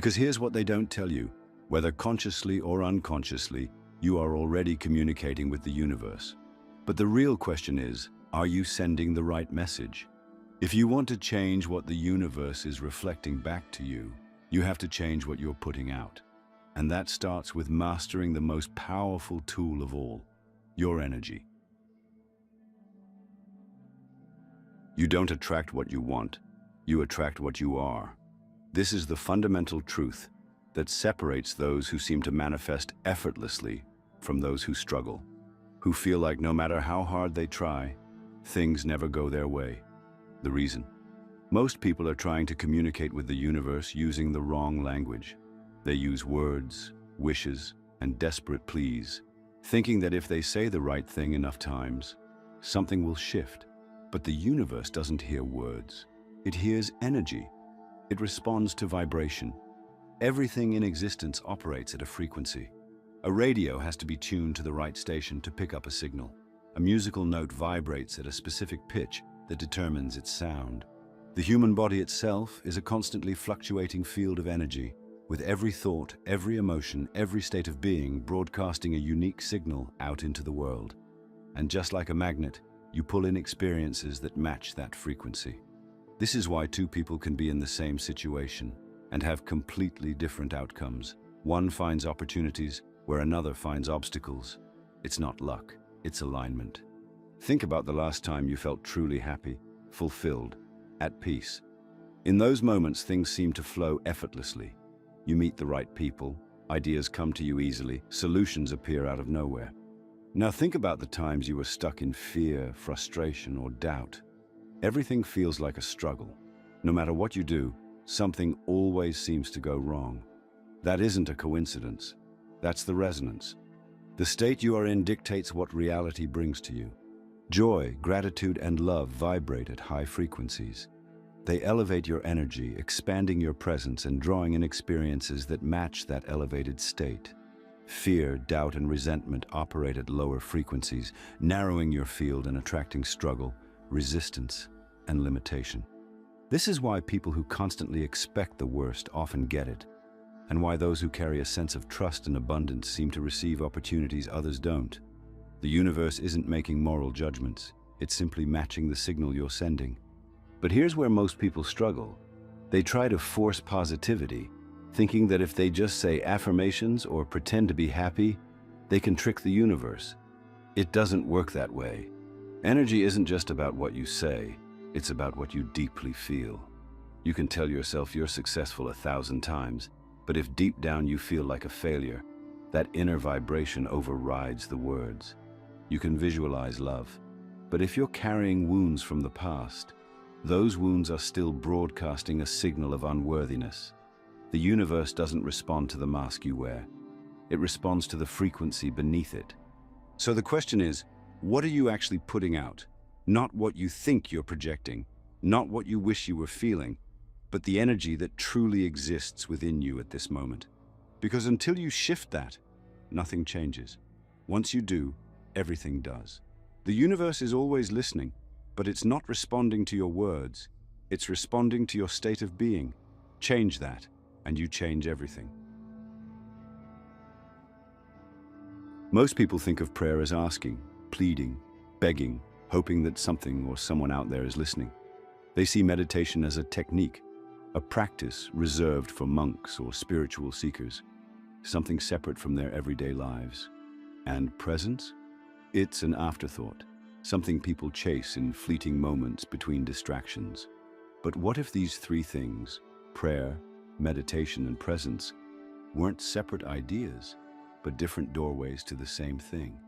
Because here's what they don't tell you. Whether consciously or unconsciously, you are already communicating with the universe. But the real question is, are you sending the right message? If you want to change what the universe is reflecting back to you, you have to change what you're putting out. And that starts with mastering the most powerful tool of all, your energy. You don't attract what you want, you attract what you are. This is the fundamental truth that separates those who seem to manifest effortlessly from those who struggle, who feel like no matter how hard they try, things never go their way. The reason? Most people are trying to communicate with the universe using the wrong language. They use words, wishes, and desperate pleas, thinking that if they say the right thing enough times, something will shift. But the universe doesn't hear words. It hears energy. It responds to vibration. Everything in existence operates at a frequency. A radio has to be tuned to the right station to pick up a signal. A musical note vibrates at a specific pitch that determines its sound. The human body itself is a constantly fluctuating field of energy, with every thought, every emotion, every state of being broadcasting a unique signal out into the world. And just like a magnet, you pull in experiences that match that frequency. This is why two people can be in the same situation and have completely different outcomes. One finds opportunities where another finds obstacles. It's not luck, it's alignment. Think about the last time you felt truly happy, fulfilled, at peace. In those moments, things seem to flow effortlessly. You meet the right people, ideas come to you easily, solutions appear out of nowhere. Now think about the times you were stuck in fear, frustration, or doubt. Everything feels like a struggle. No matter what you do, something always seems to go wrong. That isn't a coincidence. That's the resonance. The state you are in dictates what reality brings to you. Joy, gratitude, and love vibrate at high frequencies. They elevate your energy, expanding your presence and drawing in experiences that match that elevated state. Fear, doubt, and resentment operate at lower frequencies, narrowing your field and attracting struggle, resistance, and limitation. This is why people who constantly expect the worst often get it, and why those who carry a sense of trust and abundance seem to receive opportunities others don't. The universe isn't making moral judgments, it's simply matching the signal you're sending. But here's where most people struggle. They try to force positivity, thinking that if they just say affirmations or pretend to be happy, they can trick the universe. It doesn't work that way. Energy isn't just about what you say, it's about what you deeply feel. You can tell yourself you're successful 1,000 times, but if deep down you feel like a failure, that inner vibration overrides the words. You can visualize love, but if you're carrying wounds from the past, those wounds are still broadcasting a signal of unworthiness. The universe doesn't respond to the mask you wear. It responds to the frequency beneath it. So the question is, what are you actually putting out? Not what you think you're projecting, not what you wish you were feeling, but the energy that truly exists within you at this moment. Because until you shift that, nothing changes. Once you do, everything does. The universe is always listening, but it's not responding to your words. It's responding to your state of being. Change that, and you change everything. Most people think of prayer as asking, pleading, begging, hoping that something or someone out there is listening. They see meditation as a technique, a practice reserved for monks or spiritual seekers, something separate from their everyday lives. And presence? It's an afterthought, something people chase in fleeting moments between distractions. But what if these three things, prayer, meditation, and presence, weren't separate ideas, but different doorways to the same thing?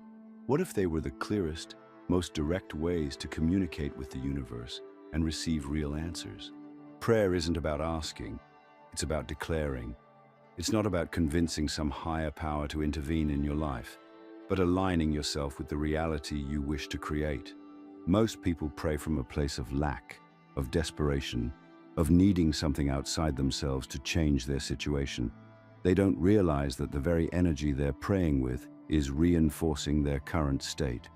What if they were the clearest, most direct ways to communicate with the universe and receive real answers? Prayer isn't about asking, it's about declaring. It's not about convincing some higher power to intervene in your life, but aligning yourself with the reality you wish to create. Most people pray from a place of lack, of desperation, of needing something outside themselves to change their situation. They don't realize that the very energy they're praying with is reinforcing their current state.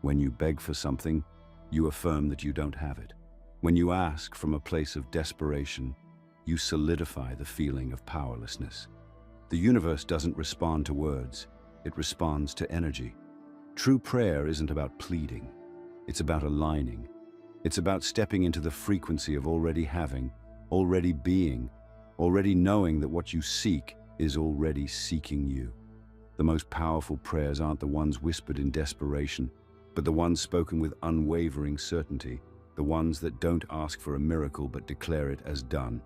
When you beg for something, you affirm that you don't have it. When you ask from a place of desperation, you solidify the feeling of powerlessness. The universe doesn't respond to words, it responds to energy. True prayer isn't about pleading, it's about aligning. It's about stepping into the frequency of already having, already being, already knowing that what you seek is already seeking you. The most powerful prayers aren't the ones whispered in desperation, but the ones spoken with unwavering certainty, the ones that don't ask for a miracle but declare it as done.